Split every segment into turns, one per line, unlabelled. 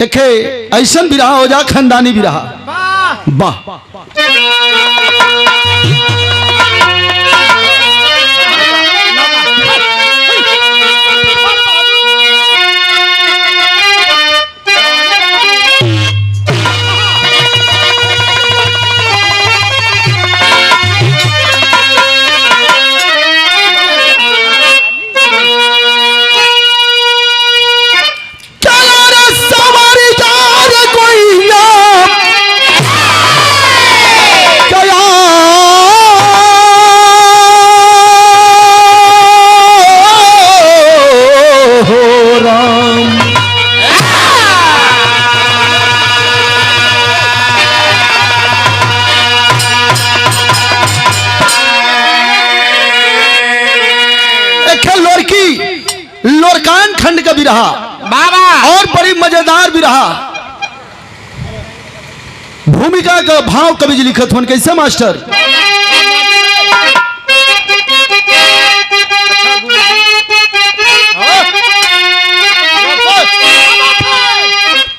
एक ऐसा बिरहा हो जा खानदानी बिरहा। वाह लोरकान खंड का भी रहा बाबा और बड़ी मजेदार भी रहा। भूमिका का भाव कवि जी लिखत हुन कैसे मास्टर?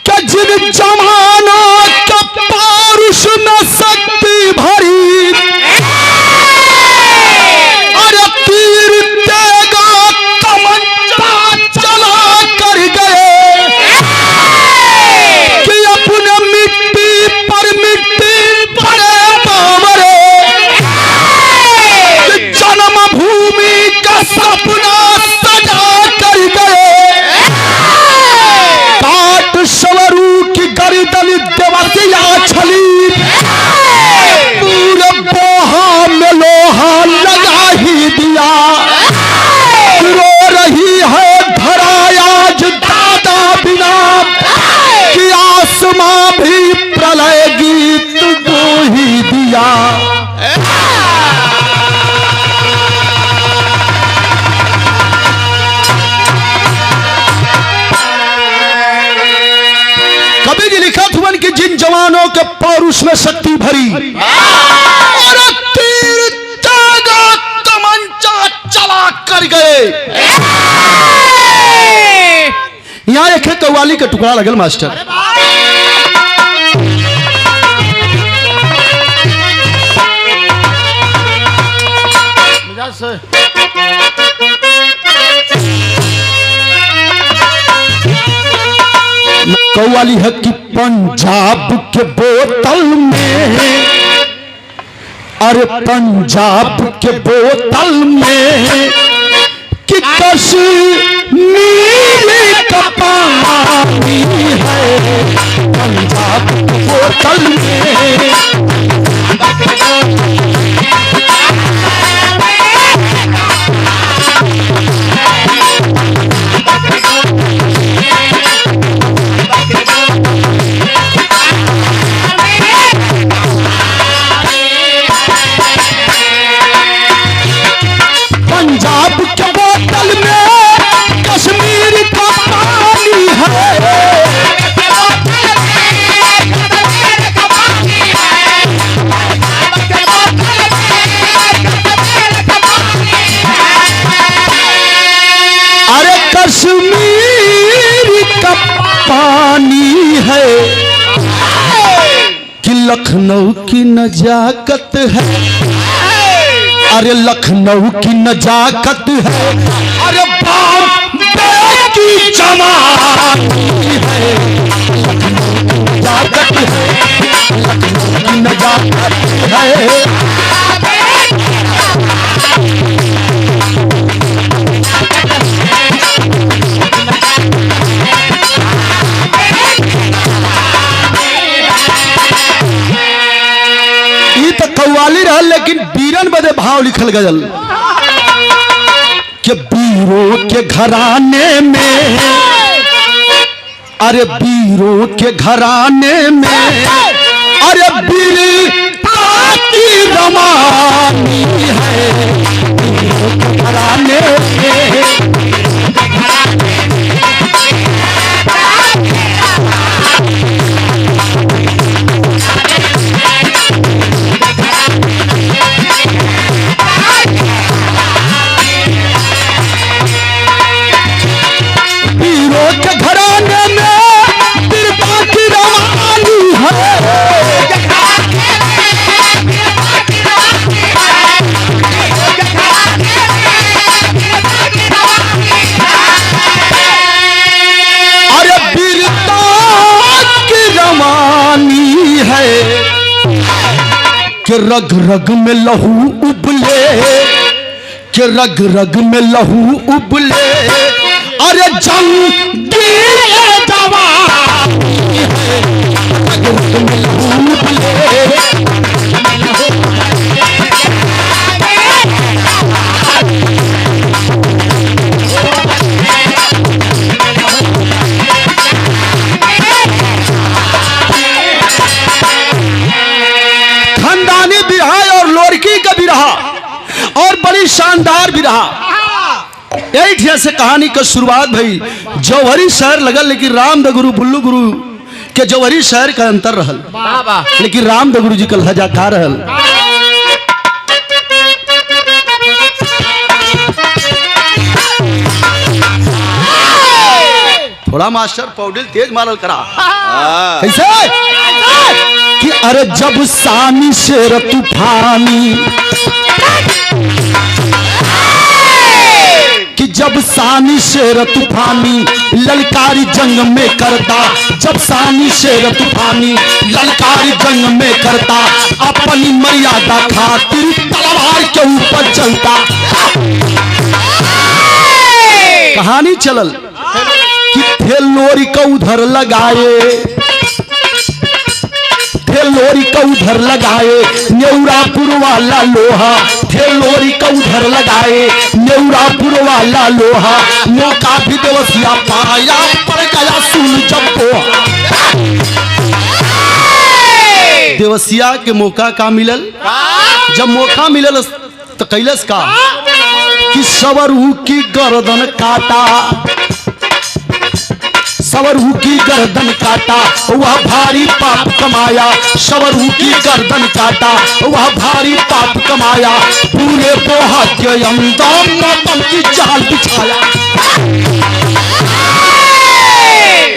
क्या जिन जमाना का पौरुष में शक्ति भरी, अरे तीर तेगा तमंचा चला कर गए, कि अपने मिट्टी पर बावरे, कि जन्म भूमि का सपना सजा कर गए। काट सवरू की गर्दन देवसिया छली, पूरे बोहा में लोहा लगा ही दिया। रो रही है धरा आज दादा बिना, कि आसमां भी प्रलय गीत वो ही दिया। कभी जी लिखा थुवन कि जिन जवानों के पौरुष में शक्ति भरी, और तीर तेगा तमंचा चला कर गए। यहां एक कव्वाली का टुकड़ा लगल मास्टर। कव्वाली है कि पंजाब के बोतल में, अरे पंजाब के बोतल में, कि कश्मीर का पानी है। पंजाब के बोतल में, पंजाब के बोतल में कश्मीर का पानी है। अरे कश्मीर का पानी है, कि लखनऊ की नजाकत है। अरे लखनऊ की नजाकत है, अरे बॉम्बे की जमानी है। लखनऊ की नजाकत है, लखनऊ की नजाकत है। ये तो कव्वाली रहा, लेकिन बीरन बदे भाव लिखल गजल कि बीरों के घराने में, अरे बीरों के घराने में, अरे बीर की रमानी है। बीरों के घराने में, बीरों के घराने में, बीर कि रग रग में लहू उबले, कि रग रग में लहू उबले, अरे जंग जवान रग रग में लहू उबले। खानदानी भी रहा और लोरकी का भी रहा और बड़ी शानदार भी रहा। यही से कहानी का शुरुआत भई। जौहरी शहर लगल, लेकिन राम गुरु बुल्लू गुरु के जौहरी शहर का अंतर रहल, लेकिन राम गुरु जी का लहजा का रहल। थोड़ा मास्टर पौडिल तेज मारल करा। कैसे कि अरे जब सानी शेर तूफानी, कि जब सानी शेर तूफानी ललकारी जंग में करता, जब सानी शेर तूफानी ललकारी जंग में करता, अपनी मर्यादा खातिर तलवार के ऊपर चलता। कहानी चलल कि थे लोरी को उधर लगाए, थे लोरी को उधर लगाए नेउरापुर वाला लोहा, थे लोरी को उधर लगाए नेउरापुर वाला लोहा। मौका भी देवसिया पाया, पड़ गया सुन जब पोहा। देवसिया के मौका का मिलल, जब मौका मिलल तो कैलस का कि सवरू की गर्दन काटा, सवरू की गर्दन काटा वह भारी पाप कमाया, सवरू की गर्दन काटा वह भारी पाप कमाया। पूरे पोहा के अंदर मौतम की जाल बिछाया,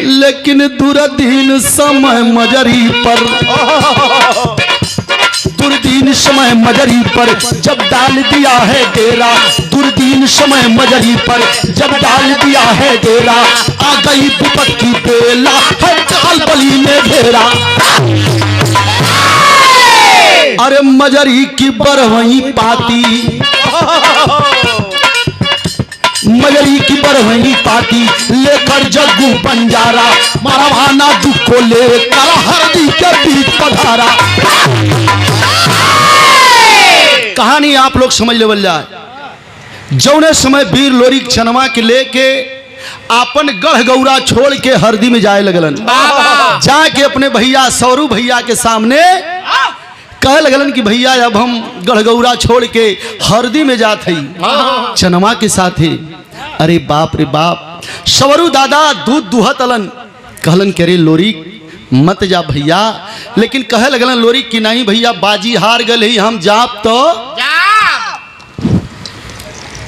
लेकिन दुर्दीन समय मजरी पर, दुर्दीन समय मजरी पर जब डाल दिया है डेरा, दुर्दीन समय मजरी पर जब डाल दिया है डेरा। आ गई विपत्ति बेला है काल बली में घेरा। अरे मजरी की बरवई पाती, मजरी की बरवई पाती लेकर जग्गू बंजारा, मरवाना दुख को लेकर हरदी के बीच पधारा। कहानी आप लोग समझ लेवल जाए। जौने समय वीर लोरी चनवा के लेके आपन गढ़ गौरा छोड़ के हरदी में जाए लगलन, जाके अपने भैया सौरू भैया के सामने कहे लगलन कि भैया अब हम गढ़ गौरा छोड़ के हरदी में जात हई चनवा के साथ है। अरे बाप रे बाप, सवरू दादा दूध दुहत अलन, कहलन के रे लोरी मत जा भैया, लेकिन कहे लगलन लोरी कि नहीं भैया बाजी हार गए हम जाप तो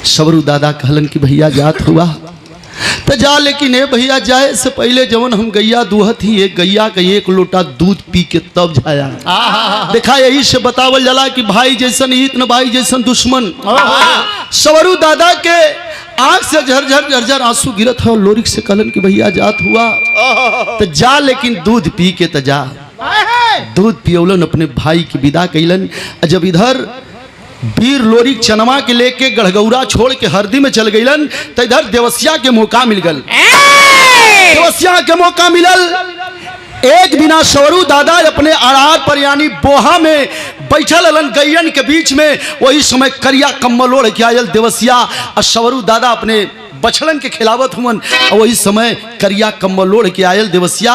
सवरू दादा कहलन कि भैया जात हुआ तो जा, लेकिन ए भैया जाए से पहले जवन हम गैया दुहत ही एक गैया का एक लोटा दूध पी के तब जाया। देखा यही से बतावल जाला कि भाई जैसन हित न भाई जैसन दुश्मन। सवरू दादा के आंख से झरझर झरझर आंसू गिरत है और लोरिक से कहलन कि भैया जात हुआ तो जा, लेकिन दूध पी के तो जा। दूध पियौलन, अपने भाई की विदा कैलन। जब इधर वीर लोरी चनवा के लेके गढ़गौरा छोड़ के हरदी में चल गईलन तो इधर देवसिया के मौका मिल गल। देवसिया के मौका मिलल, एक बिना सवरू दादा अपने अरार पर यानी बोहा में बैठल अलन गैयन के बीच में। वही समय करिया कम्बल ओढ़ के आयल देवसिया और सवरू दादा अपने बछड़न के खिलावत हुवन। वही समय करिया कम्बल ओढ़ के आयल देवसिया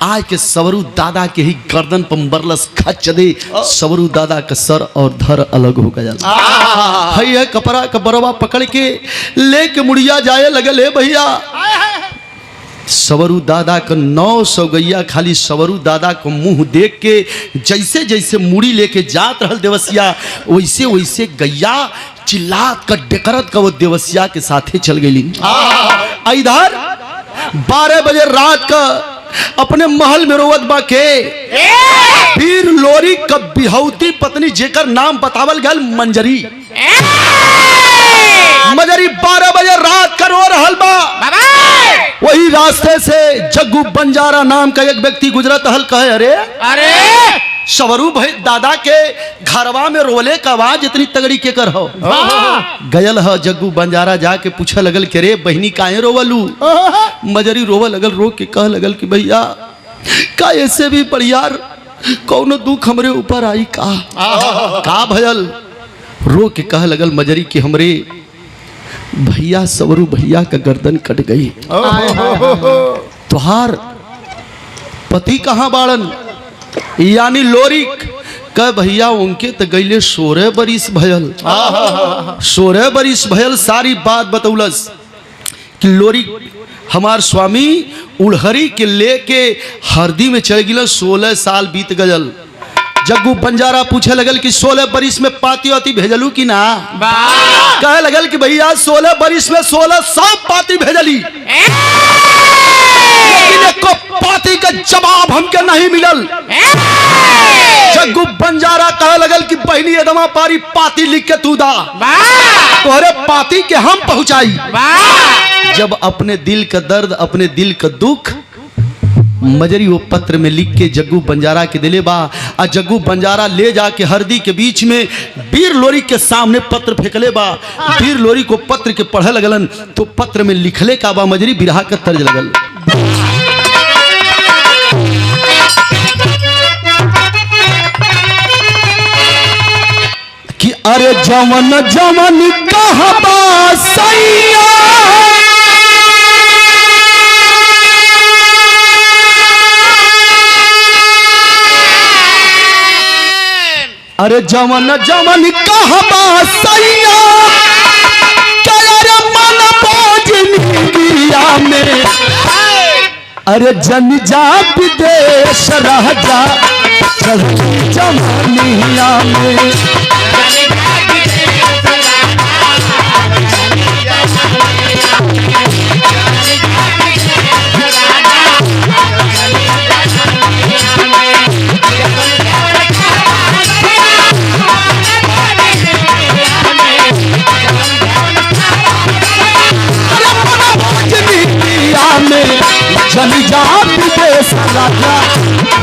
आज के सवरू दादा के ही गर्दन पर बरलस खच दे। सवरू दादा का सर और धर अलग हो गया। है कपड़ा का बरवा पकड़ के लेके मुड़िया जाए लगल है भैया। सवरू दादा का 900 गैया खाली सवरू दादा को मुंह देख के जैसे जैसे मुड़ी लेके जात रहल देवसिया वैसे वैसे गैया चिल्लात का डेकरत का वो देवसिया के साथे चल गई। इधर 12 बजे रात का अपने महल में रोवत बा के वीर लोरी का बिहौती पत्नी जेकर नाम बतावल गल मंजरी। मंजरी 12 बजे रात का रो रहल बा। वही रास्ते से जग्गू बंजारा नाम का एक व्यक्ति गुजरत हल कहे अरे सवरू भाई दादा के घरवा में रोले का आवाज इतनी तगड़ी के कर हो गयल ह जग्गू बंजारा जाके पूछे लगल के रे बहनी काहे रोवलू। मजरी रोवे लगल, रो के कह लगल कि भैया का ऐसे भी परियार कौनो दुख हमरे ऊपर आई का भयल। रो के कह लगल मजरी कि हमरे भैया सवरू भैया का गर्दन कट गई। तुहार पति कहाँ बाड़न यानी लोरिक कह भैया उनके तो गईले 16 बरिस भयल। 16 बरिस भयल सारी बात बतौलस कि लोरिक हमार स्वामी उड़हरी के लेके हरदी में चढ़ गिल। 16 साल बीत गयल। जग्गू बंजारा पूछे लगल कि 16 बरिस में पाती वाती भेजलू कि ना। कहे लगल कि भैया 16 बरिस में 1600 पाती भेजली, को पाती का जवाब हमके नहीं मिलल। जग्गू बंजारा कहे लगल कि बहनी एदमा पारी पाती लिख के तू दा, तोहरे पाती के हम पहुंचाई। जब अपने दिल का दर्द अपने दिल का दुख मजरी वो पत्र में लिख के जग्गू बंजारा के दिले बा। आ जग्गू बंजारा ले जाके हरदी के बीच में वीर लोरी के सामने पत्र फेंकले बा। वीर लोरी को पत्र के पढ़े लगलन तो पत्र में लिखले का बा मजरी बिरहा का तर्ज लगल कि अरे जमन जमन कहबा सैया अरे जमन जमन कहबा सैया कर मन भोजनिया में अरे जन जा विदेश रह जा जमानिया में चली जा विदेश राजा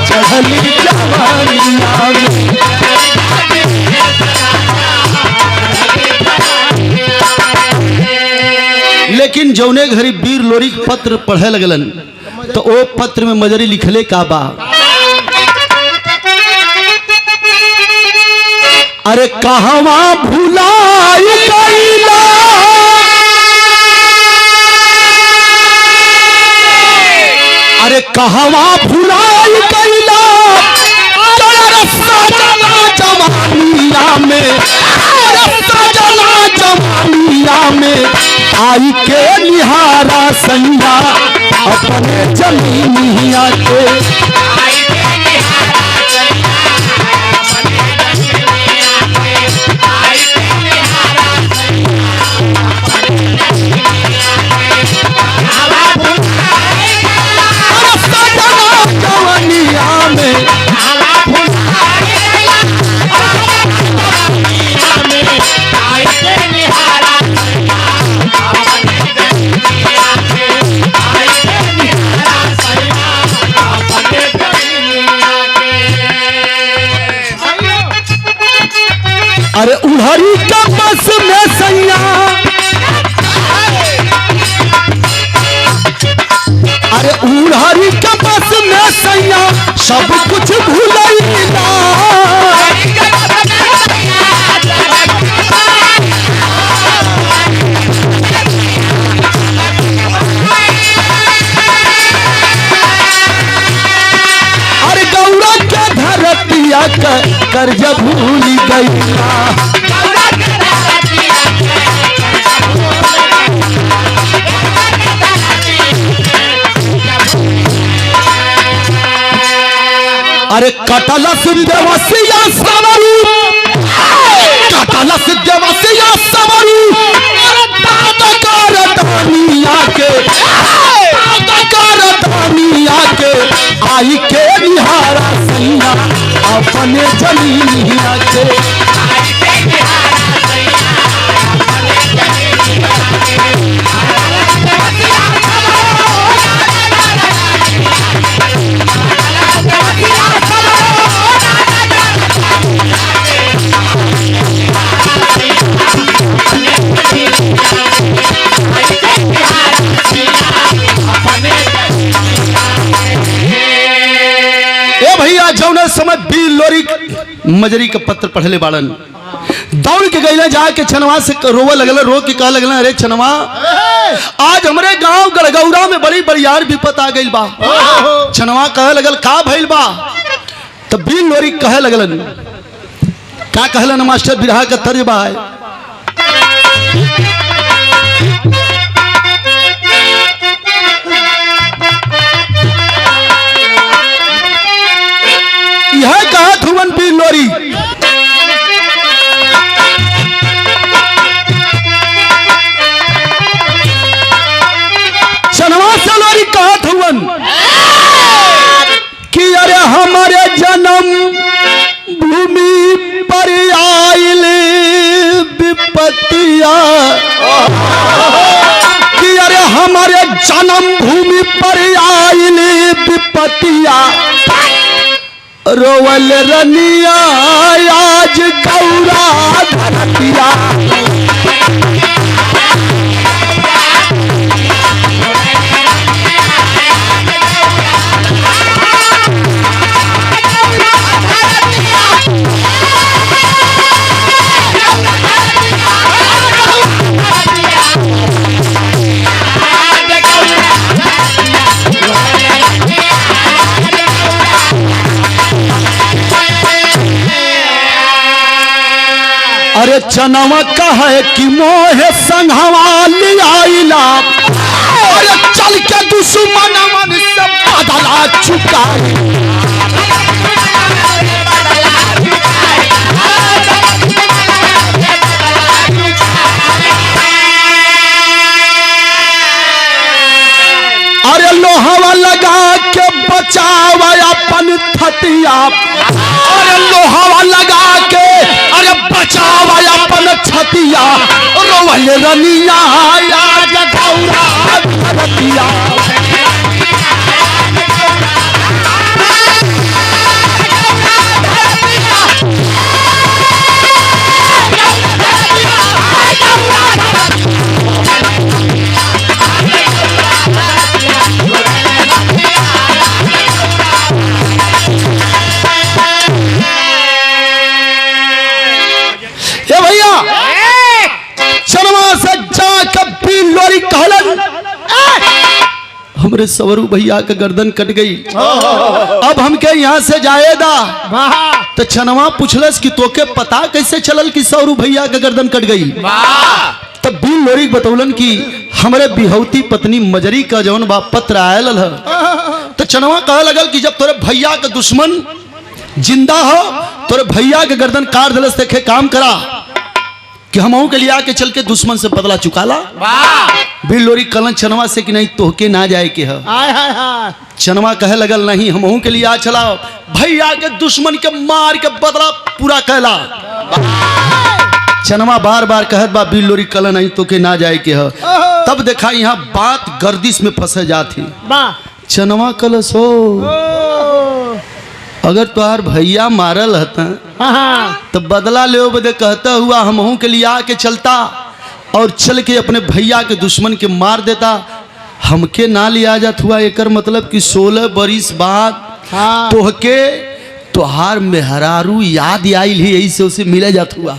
चढ़ली जवानिया में। लेकिन जौने घड़ी वीर लोरी पत्र पढ़े लगलन तो ओ पत्र में मजरी लिखले का बा अरे कहवा भुलाई गईला अरे कहवा भुलाई गईला जवानिया में जवानिया में आई के निहारा संगा अपने जमीनिया के अरे उड़हरी का बस में सैया अरे उड़हरी का बस में सैया सब कुछ भूलैला अरे गौरा के धरतिया कर्ज भूल गईला अरे कटलस देवसिया सवरू कटलस देवसिया सवरू अरे दादकार दानिया के दादकार दानिया के आई के निहारा सैया अपने जमीनिया के ए भैया जौने समय बीर लोरी मजरी के पत्र पढ़ले बाड़न, दौड़ के गईले जाके छनवा से रोवे लगल, रो के कह लगल, अरे छनवा आज हमरे गांव गड़गौरा में बड़ी बड़ियार विपत आ गई बा। छनवा कहे लगल का भइल बा? तब बीर लोरी कहे लगलन, का कहलन मास्टर बिरहा का तर्ज बा है, यह कहा धुवन बीर लोरी, छनवा से लोरी कहा धुवन कि अरे हमारे जन्म भूमि पर आइल विपत्तिया, कि अरे हमारे जन्म भूमि पर आइल विपत्तिया, रोवल रनिया आज गौरा धरतिया। अरे चनवा कहे कि मोहे संघवा लियाइला, अरे चल के दुश्मन मन से बदला चुकाई। अरे लोहवा लगा के बचावा अपन थतिया, अरे लोहवा लगा के अरे बचावा अपन छतिया, रोवल रनिया आज गौरा धरतिया। हमरे सवरू भैया का गर्दन कट गई, अब हमके यहाँ से जाएदा। तो छनवा पूछलस कि तोके पता कैसे चलल कि सवरू भैया का गर्दन कट गई? तब बीर लोरी बतौलन कि हमरे बिहौती पत्नी मजरी का जौन बा पत्र आयल है। तो छनवा कहे लगल कि जब तोरे भैया का दुश्मन जिंदा हो, तोरे भैया के गर्दन काट दिलस, देखे काम करा कि हम के लिए आके चल के दुश्मन से बदला चुकाला। बीर लोरी कलन छनवा से कि नहीं तोहके ना जाए के है। छनवा कहे लगल नहीं हम के लिए आ चलाओ, भैया के दुश्मन के मार के बदला पूरा कहला। छनवा बार बार कहत बा बीर लोरी कलन नहीं तोके ना जाए के है। तब देखा यहाँ बात गर्दिश में फंसे जाती। छनवा कलस हो अगर तुहार भैया मारल हता तो बदला ले बदे कहता हुआ हम के लिए आके चलता और चल के अपने भैया के दुश्मन के मार देता, हमके ना लिया जात हुआ। एकर मतलब कि 16 बरिस बाद तोहके तुहार मेहरारू याद आइल ही, यही से उसे मिले जात हुआ।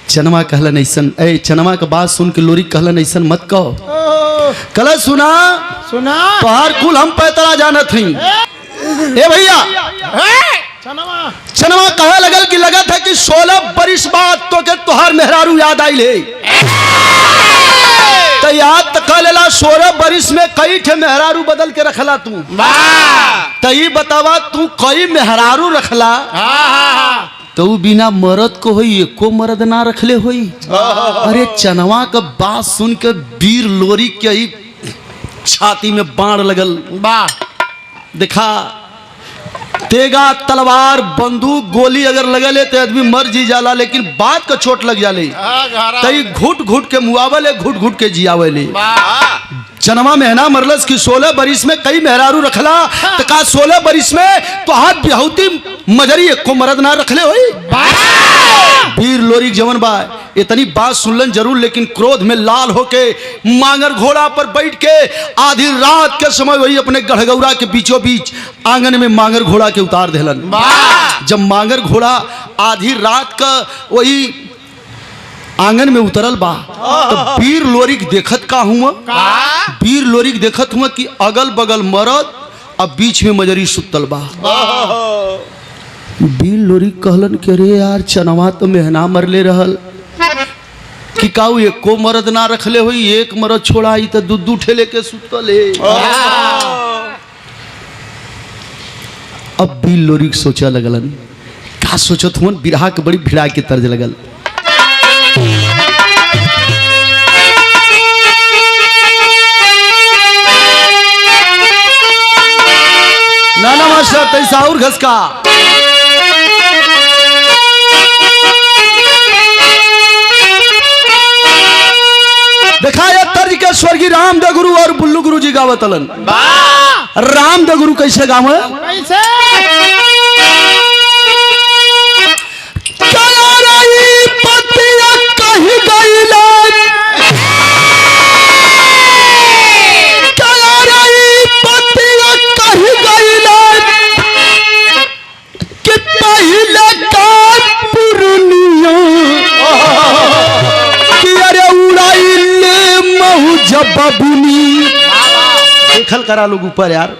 चनवा कहलन ऐसन, ए चनवा का बात सुन के लोरी कहलन ऐसन मत कहो। कल सुना सुना तुहार कुल हम पैतरा जानत हई। ए भैया चनवा कहे लगल कि लगत है कि 16 बरिस बाद तो के तुहार मेहरारू याद आई ले। तो याद तो कह लेला 16 बरिस में कई ठे मेहरारू बदल के रखला तू। तो ये बतावा तू कई मेहरारू रखला तो बिना मर्द को होई एको मर्द ना रखले होई। अरे चनवा का बात सुन के बीर लोरी के ही छाती में बाण लगल। देखा तेगा तलवार बंदूक गोली अगर लगले तो आदमी मर जी जाला, लेकिन बात का चोट लग जाले तई घुट घुट के मुआवले घुट घुट के जियावले। चनवा मेहना मरलस की 16 बरिस में कई मेहरारू रखला तो का 16 बरिस में तो हाथ बिहौती मजरी एको मर्द ना रखले होई। बीर लोरी जवन बा इतनी बात सुनलन जरूर, लेकिन क्रोध में लाल होके मांगर घोड़ा पर बैठ के आधी रात के समय वही अपने गढ़गौरा के बीचों बीच आंगन में मांगर घोड़ा के उतार देलन। जब मांगर घोड़ा आधी रात का वही आंगन में उतरल बा तो वीर लोरिक देखत का हुआ, वीर लोरिक देखत हुआ कि अगल बगल मरद अब बीच में मजरी सुतल बा। वीर लोरिक कहलन कि अरे यार चनवा तो मेहना मरले रहल कि काऊ एको मरद ना रखले हुई, एक मरद छोड़ाई तो दू ठेले के सुतल है। अब वीर लोरिक सोचा लगलन, का सोचत हुआ, बिरहा के बड़ी भिड़ा के तर्ज लगल। नाना मास्टर तैसा और घसका देखा ये तर्ज के स्वर्गीय रामदेव गुरु और बुल्लू गुरु जी गावतलन। रामदेव गुरु कैसे गावे, कैसे देखल करा लोग ऊपर यार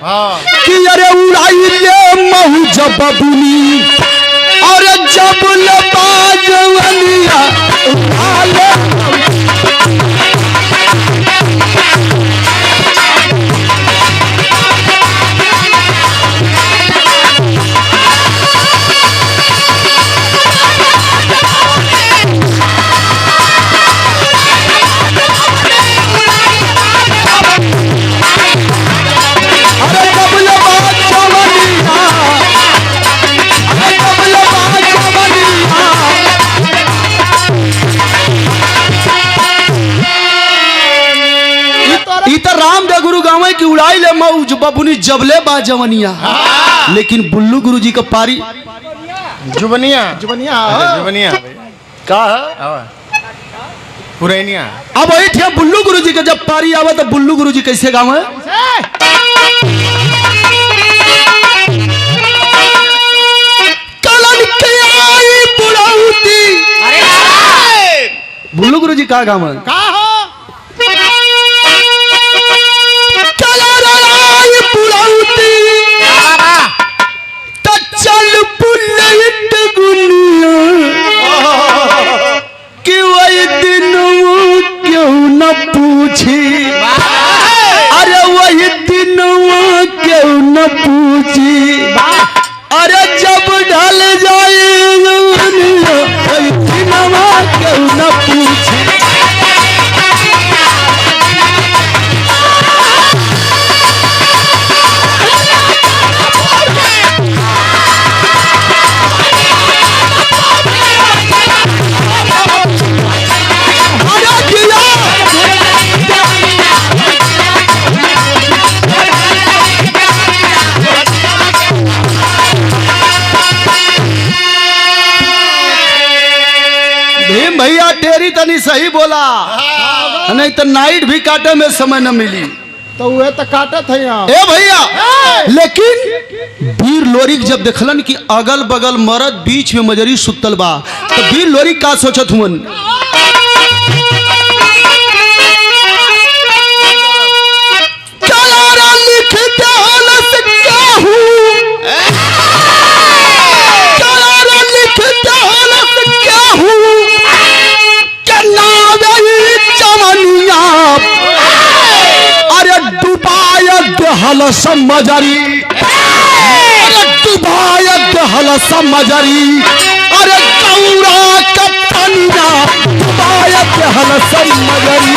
कि अरे उड़ाई ले महू जब बबुनी और जब लबाजवनिया उड़ाले रामदेव गुरु गावे की उड़ाई ले मऊ बबुनी जबले बा जवनिया। लेकिन बुल्लू गुरु जी का पारी
जुबनिया जुबनिया जुबनिया
का है
पुरैनिया।
अब वही थे बुल्लू गुरु जी का जब पारी आवे तो बुल्लू गुरु जी कैसे गावे, कलन के आई बुलाउती। बुल्लू गुरु जी का गावे का चल बुलेट गुनिया कि वही दिन क्यों न पूछी, अरे वही दिन क्यों न पूछी, अरे जब ढल जाए वही दिन क्यों न पूछी। भैया टेरी तनी सही बोला, नहीं तो नाइट भी काटे में समय न मिली
तो वह तो काटत है यहाँ।
ए भैया लेकिन वीर लोरिक जब देखलन कि अगल बगल मरद बीच में मजरी सुतल बा तो वीर लोरिक का सोचत हुन, समझरी डुबायत हल समझरी, अरे गौरा कपनिया डुबायत हल समझरी।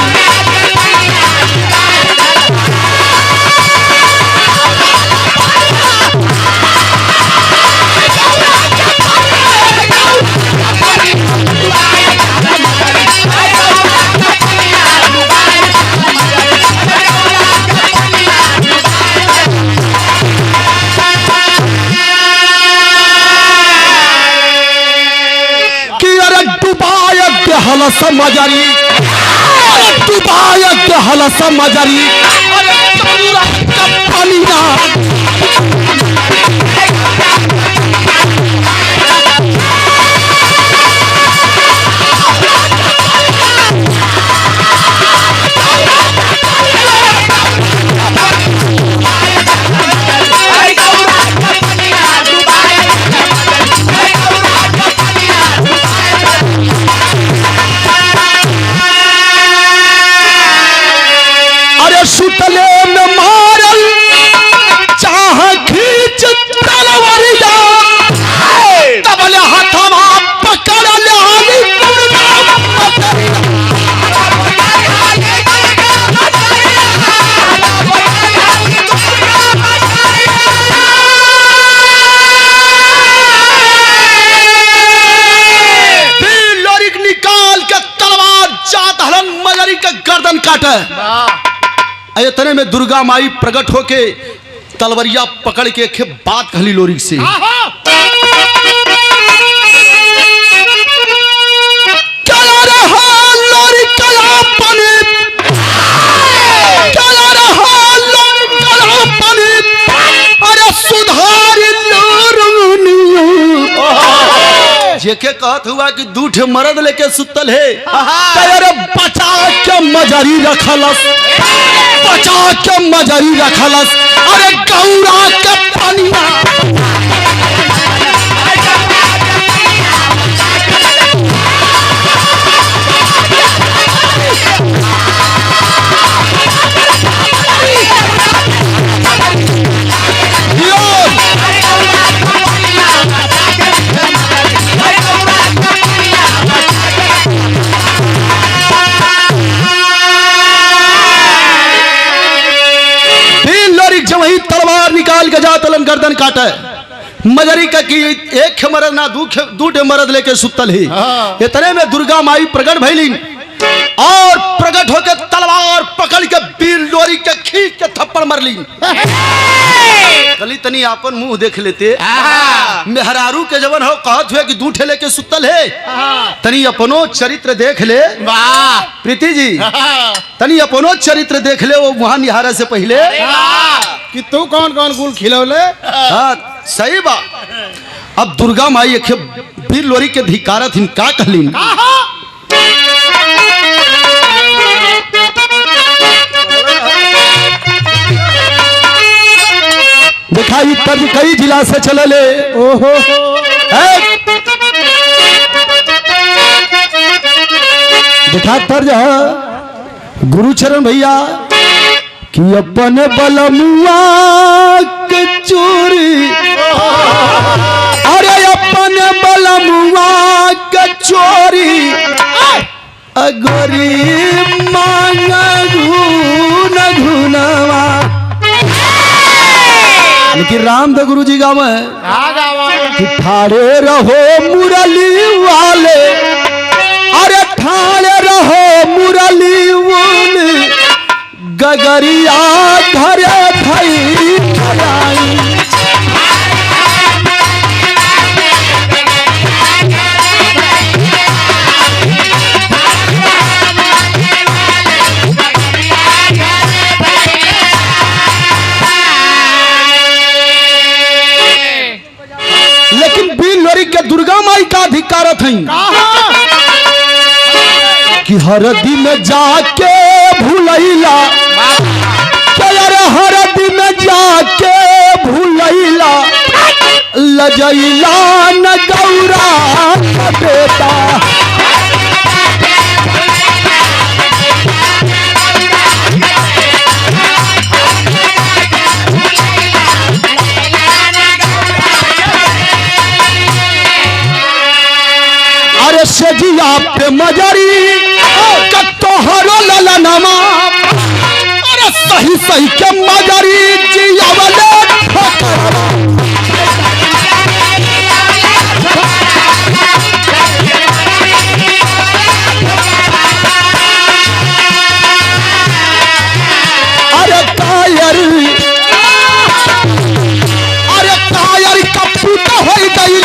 हलस मजारी, अरे डुबाए के हलस मजारी, अरे गौरा का पनिया। सुतले में मारल चाह खींच तलवारिया, तबले हाथवा पकड़ ले आली फिर लोरिक निकाल के तलवार जात हलन मजरी का गर्दन काटे। इतने में दुर्गा माई प्रकट होके तलवरिया पकड़ के एक बात कहली लोरिक से, क्या रहा लोरिक कला पनी, क्या रहा लोरिक कला पनी, अरे सुधार जेके कहत हुआ कि दूठे मर्द लेके सुतल है, अरे बचा के मजरी रखलस, बचा के मजरी रखलस, अरे गौरा के पनिया। वही तलवार निकाल के जा तलन गर्दन काटे। मजरी का की एक मरद ना दूठे मरद लेके सुतल ही। इतने में दुर्गा माई प्रकट भइली और प्रकट होके तलवार पकड़ के वीर लोरी के खींच के थप्पड़ मरली। कली तनी आपन मुंह देख लेते, मेहरारू के जवन हो कहत हुए कि दूठे लेके सुतल है, तनी अपनो चरित्र देख ले। प्रीति जी तनी अपनो चरित्र देख ले, वो वहां निहारा से पहले
कि तू कौन कौन गुल खिलौले।
हाँ सही बात। अब दुर्गा माई एक वीर लोरी के धिकारत हिन का कहलीन, दिखाई तब कई जिला से चलले। ओहो दिखा तर्ज गुरुचरण भैया कि अपन बलमुआ के चोरी, अरे अपन बलमुआ के चोरी अगरी मांगू न घुनवा। लेकिन रामदेव गुरु जी गाँव कि ठाड़े रहो मुरली वाले, अरे ठाड़े रहो मुरली वाले, गगरिया घरे भई के दुर्गा माई का अधिकारत है कि हरदी में जाके भूलैला, हरदी में जाके भूलैला, लजैला न गौरा का बेटा। अरे सजिया पे मजरी तोहरो ललनमा, अरे सही सही के मजरी जियावले अरे कायर, अरे कायर कपूत हो गई।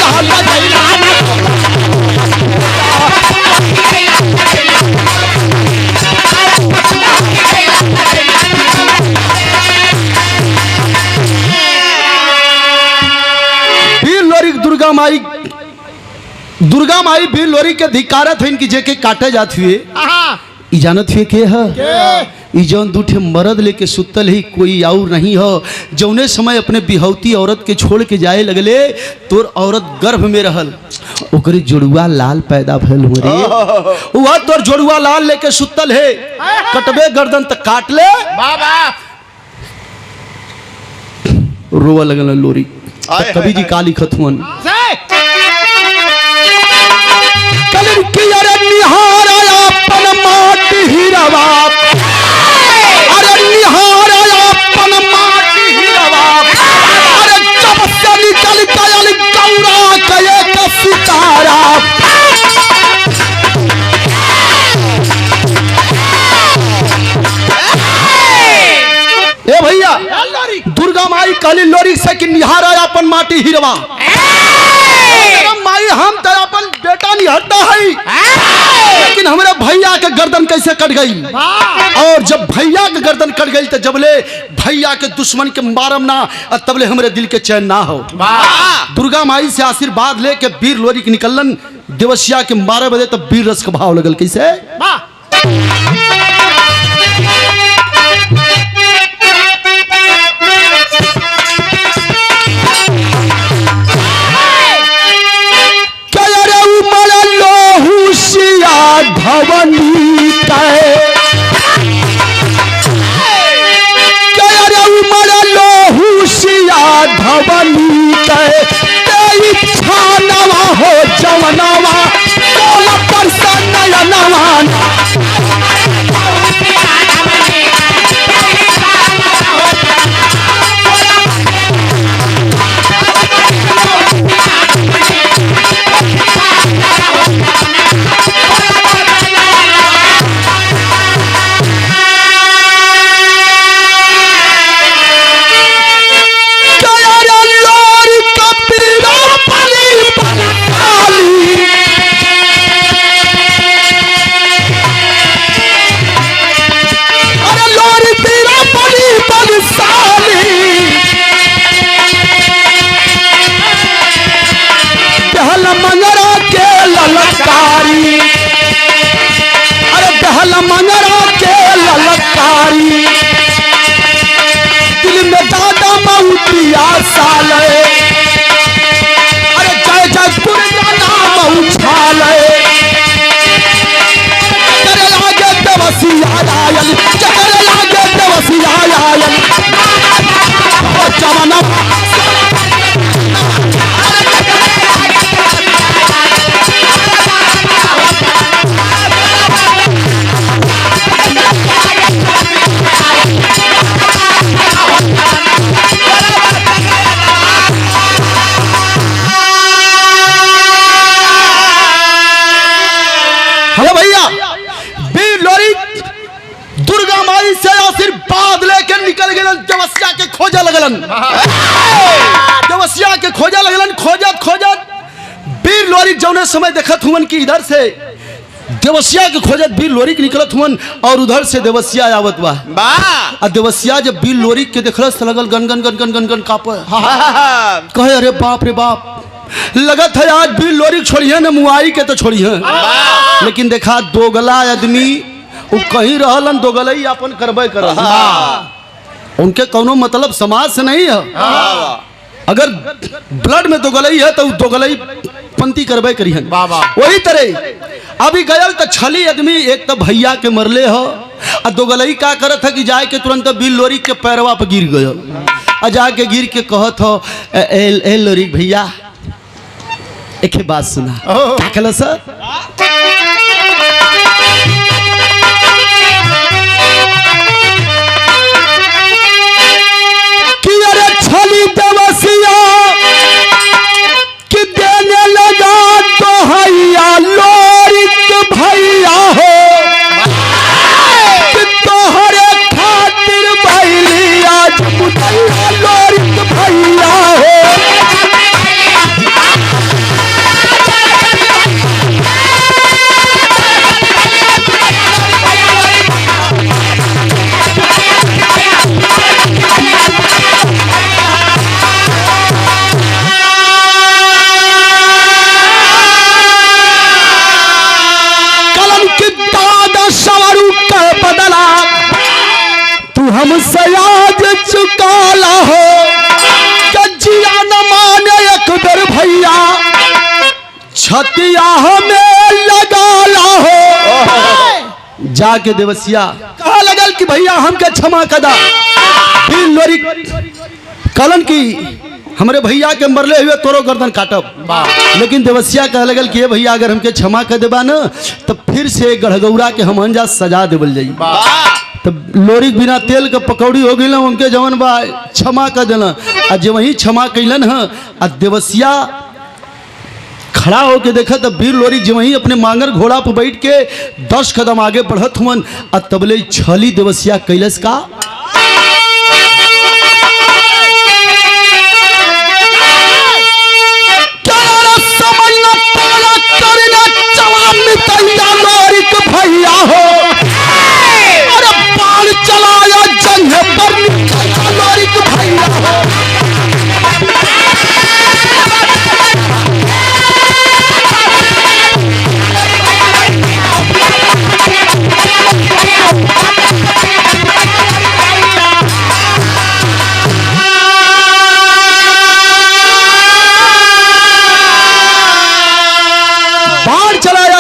दुर्गा माई भी लोरी के धिकारत है इनकी जेके काटे जात हुए ई जानत हुए के है ई जौन दूठे मर्द लेके सुतल ही कोई और नहीं हो जौने समय अपने बिहौती औरत के छोड़ के जाए लगले तोर औरत गर्भ में रहल ओकरे जोड़ुआ लाल पैदा भइल हो रे वह तोर जोड़ुआ लाल लेके सुतल है कटबे गर्दन तक काट ले
बाबा
रोवा लगल लोरी कवि जी का लिखत हुअन कलिन की अरे निहारा अपन माटी हिरवा अरे निहारा अपन माटी हिरवा अरे जब से निकल गयल गौरा कये का सितारा ए भैया दुर्गा माई कहली लोरी से कि निहारा अपन माटी हिरवा माई हम तो अपन बेटा निहरता है लेकिन हमारे भैया के गर्दन कैसे कट गई और जब भैया के गर्दन कट गई तो जबले भैया के दुश्मन के मारम ना तबले हमारे दिल के चैन ना हो दुर्गा माई से आशीर्वाद लेके वीर लोरी के निकलन देवसिया के मारे बजे तब वीर रस का भाव लगल कैसे भवनी भवनी छानवा हो जवनवा पर नयनवा देवसिया के खोजा लगलन खोजत वीर लोरी जौने समय देखत हुवन कि इधर से देवसिया के खोजत वीर लोरी के निकलत हुवन और उधर से देवसिया आवत बा आ देवसिया जब वीर लोरी के देखलस तो लगल गन गन गन गन गन गन कापे कहे अरे बाप रे बाप लगत है आज वीर लोरी छोड़िए न मुआई के तो छोड़िए लेकिन देखा दोगला आदमी वो कहीं रहलन दोगलई अपन करबे करल उनके कोनो मतलब समाज से नहीं है अगर ब्लड में दोगलई है तो दोगलई पंती करबे करी है वही तरह अभी गयल तो छली आदमी एक तो भैया के मरले हो और दोगलई का करत है कि जाए के तुरंत वीर लोरी के पैरवा पर गिर गयो और जाके गिर के कहत हो ए लोरी भैया एक बात सुना क्या कहला सर देवसिया कि देने लगा तो हैया लोरी भैया हो कि तोहरे खातिर बैली आज बुझैया लोरी भैया हो छतिया हमें लगा हो। जाके देवसिया कहा लगल कि भैया हमके क्षमा कदा। फिर लोरी कलन की हमारे भैया के मरले हुए तोरो गर्दन काटब। लेकिन देवसिया कह लगल कि भैया अगर हमके क्षमा कर देबा न तो फिर से गढ़गौरा के हम अंजा सजा देवल जाई। तब लोरी बिना तेल के पकौड़ी हो गई उनके जवन बा क्षमा कर दिल। आ जब वही क्षमा कैलन है आ देवसिया खड़ा होके देखा तब वीर लोरी जब वही अपने मांगर घोड़ा पर बैठ के 10 कदम आगे बढ़त हुन आ तबले छली देवसिया कैलस का भैया हो। अरे बाण चलाया जंग पर लोरी भैया हो।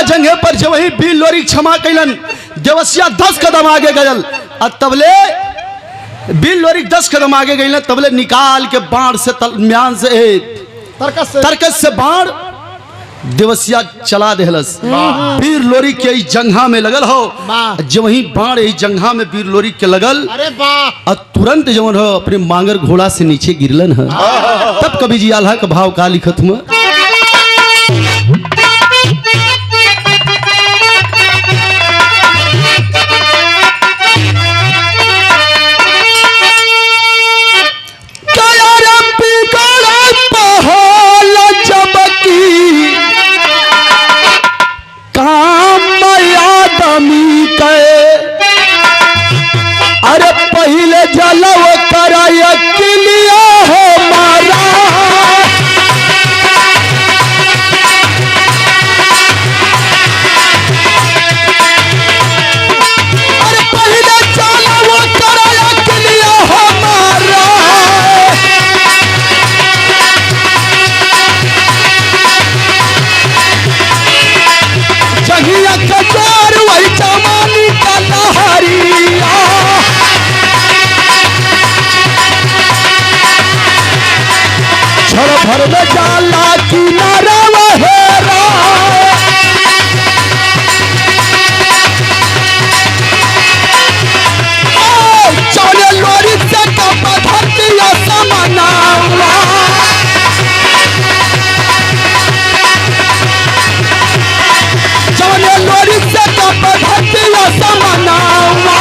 जंगे पर जब वही बील लोरी क्षमा कैलन देवसिया 10 कदम आगे गयल और तबले बील लोरी 10 कदम आगे गई तबले निकाल के बाण से म्यान से तरकस से बाण देवसिया चला देहलस। बीर लोरी के जंघा में लगल हो। जब वही बाण यही जंघा में बीर लोरी के लगल और तुरंत जवन हो अपने मांगर घोड़ा से नीचे गिरलन है। तब कवि जी आल्हा का भाव का लिखत हुआ अरे पहले जलव कराया किलिया हो मारा। अरे पहले जलव कराया किलिया हो मारा। जहिया कचार वही चमानी का लहरिया। क्षण भर में जाला किनारा वहेरा। चले लोरी से कप धरतिया समनावा। चले लोरी से कप धरतिया समनावा।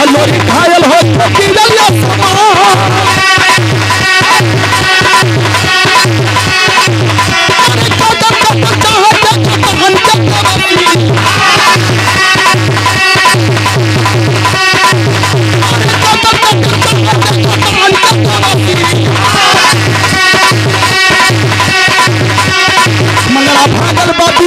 लोरी घायल हो मंगला भागल बाती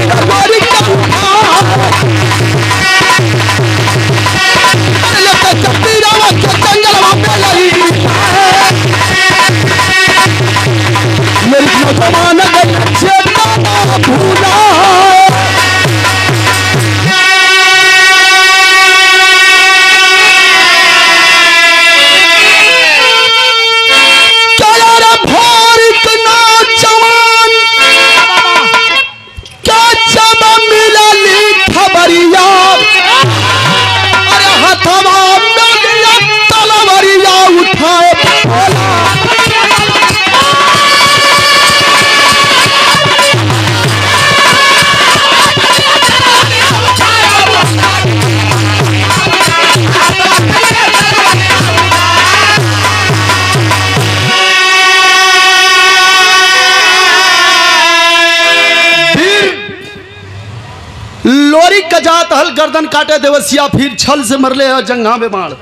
लोरी जात हल गर्दन काटे देवसिया फिर छल से मरले है जंघा में बाण।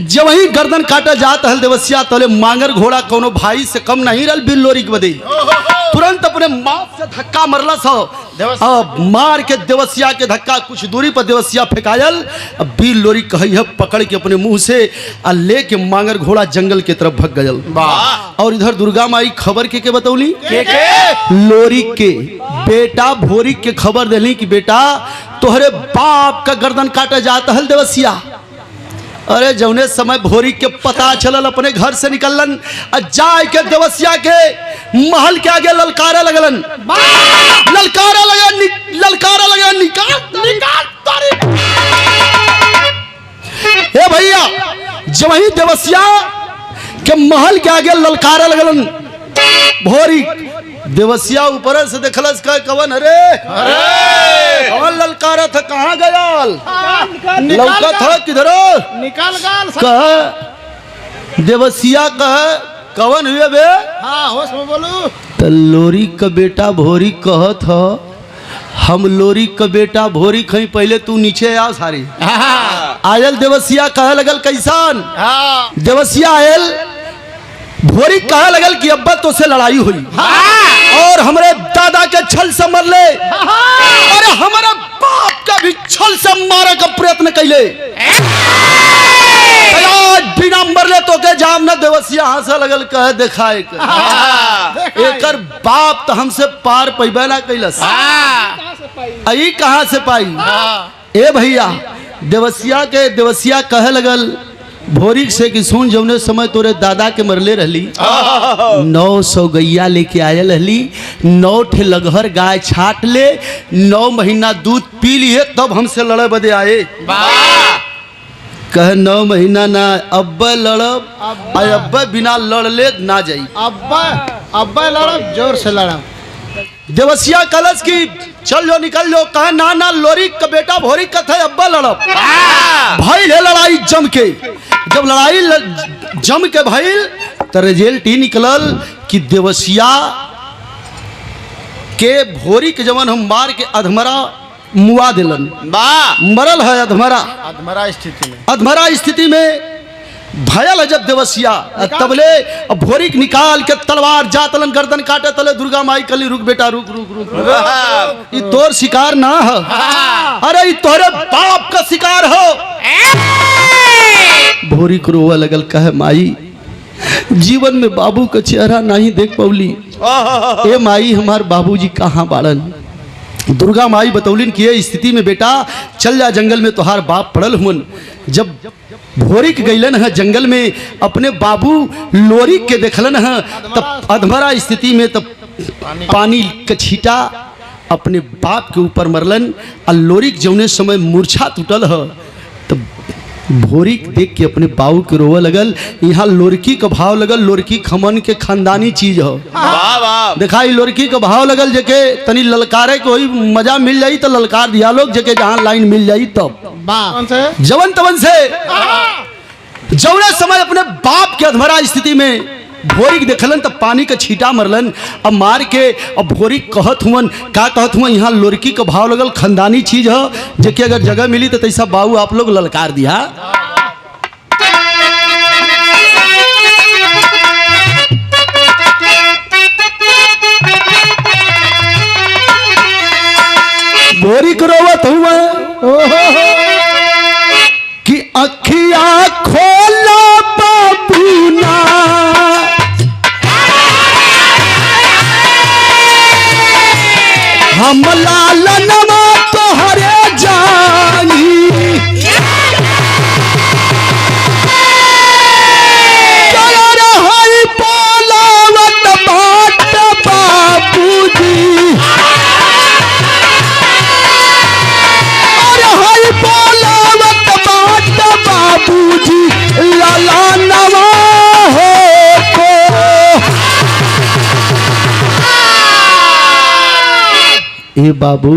जब वही गर्दन काटे जात हल देवसिया तले मांगर घोड़ा कोनो भाई से कम नहीं रल बिल लोरी के बदे। तुरंत अपने माप से धक्का मरला सो मार के देवसिया के धक्का कुछ दूरी पर देवसिया फेंकायल। अब वीर लोरी कही है पकड़ के अपने मुंह से आ लेके मांगर घोड़ा जंगल के तरफ भग गयल। और इधर दुर्गा माई खबर के बतौली लोरी के बेटा भोरी के खबर दिली कि बेटा तोहरे बाप का गर्दन काटे जाता है देवसिया। अरे जौने समय भोरी के पता चलल अपने घर से निकलन जाए के देवसिया के महल के आगे ललकारा लगलन। ललकारा लगा निकाल ए भैया जब वही देवसिया के महल के आगे ललकारा लगलन भोरी देवसिया ऊपर से देखलस कवन अरे कवन ललकारा था कहाँ गयाल लौका था किधर
निकाल गाल
कह देवसिया कह कवन हुए बे।
हाँ होश में बोलू।
तो लोरी का बेटा भोरी कहत ह हम लोरी का बेटा भोरी खई पहले तू नीचे आ सारी आयल देवसिया कह लगल कैसान देवसिया आयल भोरी कहा लगल कि अब्बा तो से लड़ाई हुई और हमारे दादा के छल से मरले और हमारा बाप का भी छल से मारे का प्रयत्न कैले बिना मरले तो के जाम ना देवसिया हंसा लगल कह दिखाए एकर बाप तो हमसे पार पैबे ना कैलस आई कहां से पाई ए भैया देवसिया कहे लगल भोरी से कि सुन जौने समय तोरे दादा के मरले रहली 900 गैया लेके आयल रहली 9 ठे लगहर गाय छाट ले 9 महीना दूध पी लिए तब हमसे लड़े बदे आए। कह 9 महीना ना अब्बा लड़ब अब्बा बिना लड़ले ना जाई
अब्बा लड़ब जोर से लड़ब।
देवसिया कलश की चल जो निकल जो कहे ना ना लोरी का बेटा भोरी कथे अब्बा लड़ब भाई ले लड़ाई जम के जब लड़ाई जम के भइल तो रिजल्ट ही निकलल कि देवसिया के भोरी के जवन हम मार के अधमरा मुआ दिलन मरल है अधमरा स्थिति में भयल है जब देवसिया तबले भोरी निकाल के तलवार जातलन गर्दन काटे तले दुर्गा माई कली रुक बेटा रुक रुक रुक ये तोर शिकार ना है अरे ये तोरे बाप का शिकार हो। भोरी को रोवा लगल कहे माई जीवन में बाबू का चेहरा नहीं देख पौली ए माई हमार बाबूजी कहाँ बाड़न। दुर्गा माई बतौलिन कि ये स्थिति में बेटा चल जा जंगल में तुहार बाप पड़ल हुन। जब भोरी के गईलन है जंगल में अपने बाबू लोरी के देखलन है तब अधमरा स्थिति में तब पानी का छीटा अपने बाप के ऊपर मरलन और लोरी जौने समय मूर्छा टूटल है तब भोरी देख के अपने बाबू के रोवे लगल। यहाँ लोरकी का भाव लगल लोरकी खमन के खानदानी चीज हो दिखाई लोरकी का भाव लगल जेके तनी ललकारे को ही मजा मिल जाई तो ललकार दिया लोग जेके जहाँ लाइन मिल जाई तब जवन तवन से जौने समय अपने बाप के अधमरा स्थिति में भोरी देखलन तब पानी का छीटा मरलन अब मार के अब भोरी कहत हुआ यहाँ लोरकी का भाव लगल खानदानी चीज है जेके अगर जगह मिली तो तैसा बाबू आप लोग ललकार दिया। भोरी को रोवत हुआ कि अखिया खोला बाबूना हम लालनवा तोहरे जानी हई बोलावत बाट बाबूजी अरे हई बोलावत बाट बाबूजी लालनवा हो को ए बाबू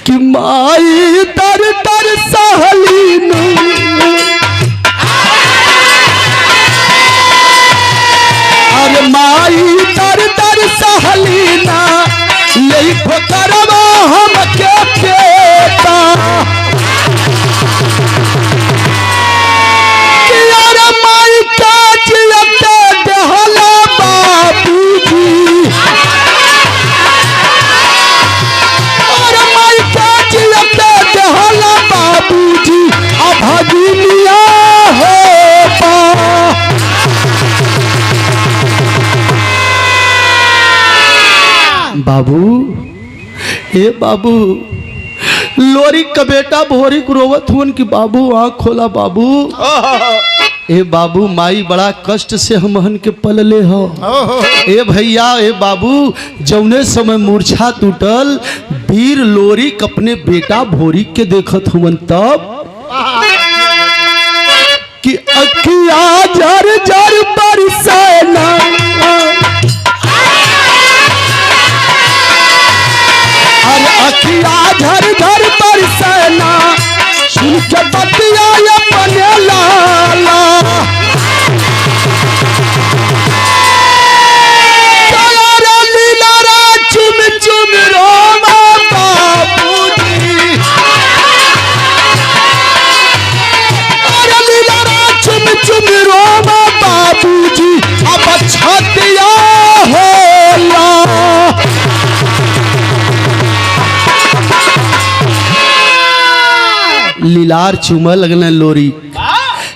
कि माई तर तर सहलीन अरे माई तर तर सहलीना यही ठोकरवा हम के पेटा कि अरे माई का जियते देहला बाबूजी बाबू, ए बाबू, लोरी का बेटा भोरी को रोवत हुन कि बाबू आँख खोला बाबू। ए बाबू, माई बड़ा कष्ट से हमहन के पलले हो। ए भैया, ए बाबू, जौने समय मूर्छा टूटल वीर लोरी अपने बेटा भोरी के देखत हुन तब कि अखिया जर जर बरसना, अरे अखिया झर झर बरसना, सुन के बतिया अपने लाला। चला लीला रा चुम चुम रोमा बाबूजी, अरे लीला रा चुम चुम रोमा बाबूजी, अब छतिया होला। लीलार चुमा लगना लोरी,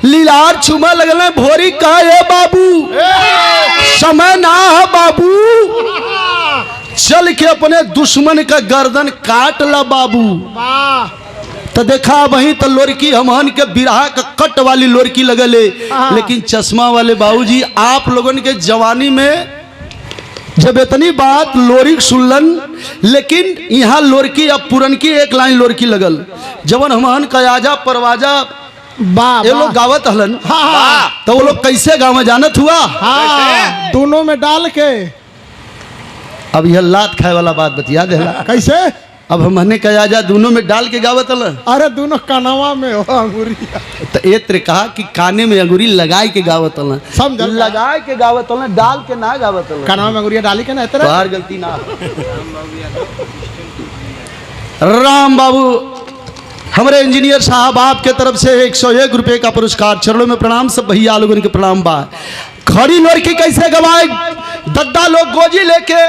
लीलार चुमा लगना भोरी का। ए बाबू, समय ना है बाबू, चल के अपने दुश्मन का गर्दन काट ला बाबू। तो देखा वहीं तो लोरकी हमहन के बिरहा का कट वाली लोरकी लगले, लेकिन चश्मा वाले बाबूजी आप लोगन के जवानी में जब इतनी बात लोरी सुनलन, लेकिन यहाँ लोरकी अब पुरनकी एक लाइन लोरकी लगल जवन हमहन कयाजा परवाजा ये लोग गावत हलन। तो वो लोग कैसे गाँव जानत हुआ?
दोनों में डाल के।
अब यह लात खाए वाला बात बतिया दे।
कैसे?
अब हमने कयाजा दोनों में डाल के गावत हलन।
अरे दोनों कानवा में हो अंगूरी।
तो एत्र कहा कि काने में अंगूरी लगाए के गावत हलन।
समझ
लगाए के गावत हलन, डाल के ना गावत हलन।
कानवा में अंगूरिया डाली के ना इतना
बाहर गलती ना। राम बाबू, हमारे इंजीनियर साहब आपके तरफ से 101 रुपए का पुरस्कार, चरणों में प्रणाम। सब भैया लोगों के प्रणाम बा। खड़ी लोरकी कैसे गवाए? दद्दा लोग गोजी लेके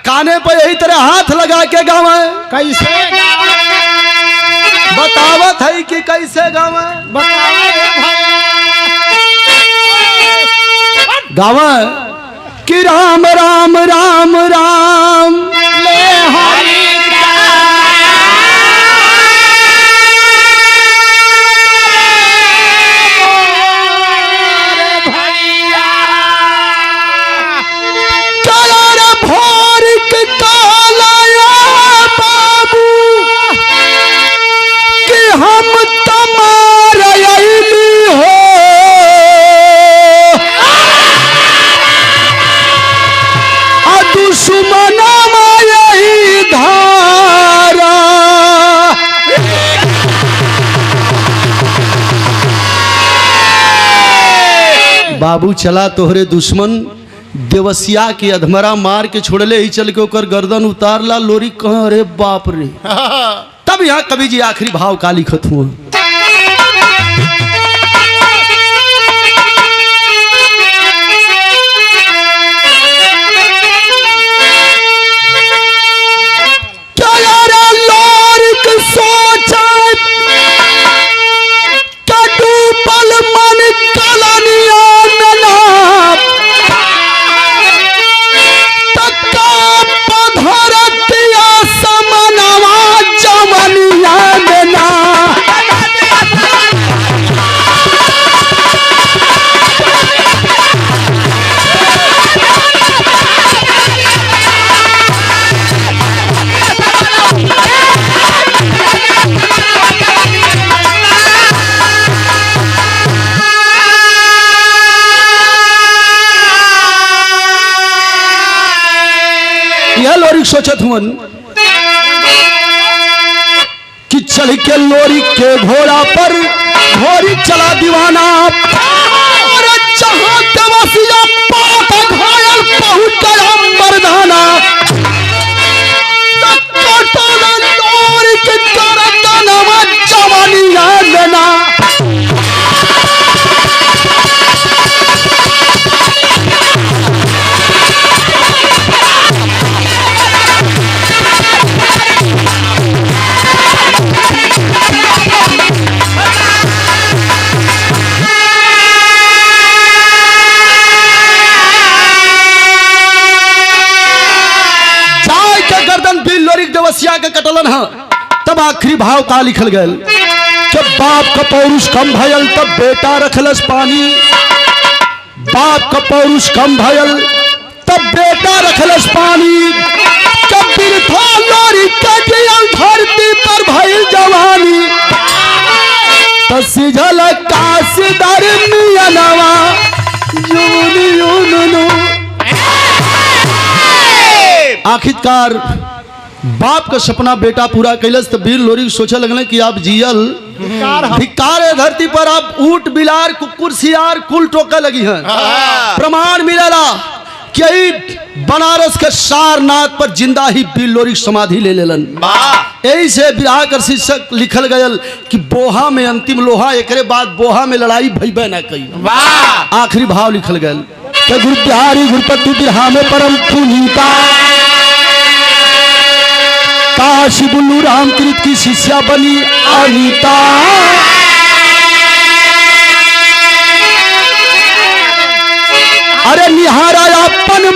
काने पर यही तरह हाथ लगा के गावे।
कैसे
बतावत है कि कैसे गावे? गावे कि राम राम राम राम ले हरि बाबू चला तोहरे दुश्मन देवसिया की अधमरा मार के छोड़ले ही चल के ओकर गर्दन उतार ला। लोरी कहाँ? अरे बाप रे। तब यहाँ कवि जी आखिरी भाव का लिखत हुआ। सोचत हुन कि चढ़ के लोरी के घोड़ा पर घोड़ी चला दीवाना, और जहां देवसिया पात घायल पहुंच गया मर्दाना। लोरी के करदनवा जवानिया लेना। लेलन है। तब आखिरी भाव का लिखल गया, जब बाप का पौरुष कम भयल तब बेटा रखलस पानी, बाप का पौरुष कम भयल तब बेटा रखलस पानी, जब बिरथा लोरी कटियल धरती पर भइल जवानी, तो सिझल काशीदार मियनवा जूनी यूनुनु। आखिरकार बाप का सपना बेटा पूरा कैलस, तो वीर लोरी सोचे लगने कि आप जियल धिक्कार है धरती पर, आप ऊट बिलार कुकुर सियार कुल टोका लगी हैं। प्रमाण मिलेला कि यही बनारस के सारनाथ पर जिंदा ही वीर लोरी समाधि ले लेलन। यही से विराह कर शीर्षक लिखल गयल कि बोहा में अंतिम लोहा, एकरे बाद बोहा में लड़ाई भइबे न कई। आखिरी भाव लिखल गयल, गुरु बिहारी गुरुपति बिरहा में परम पुनीता, काशी बुल्लू रामकृत की शिष्या बनी अनीता। अरे निहारा अपन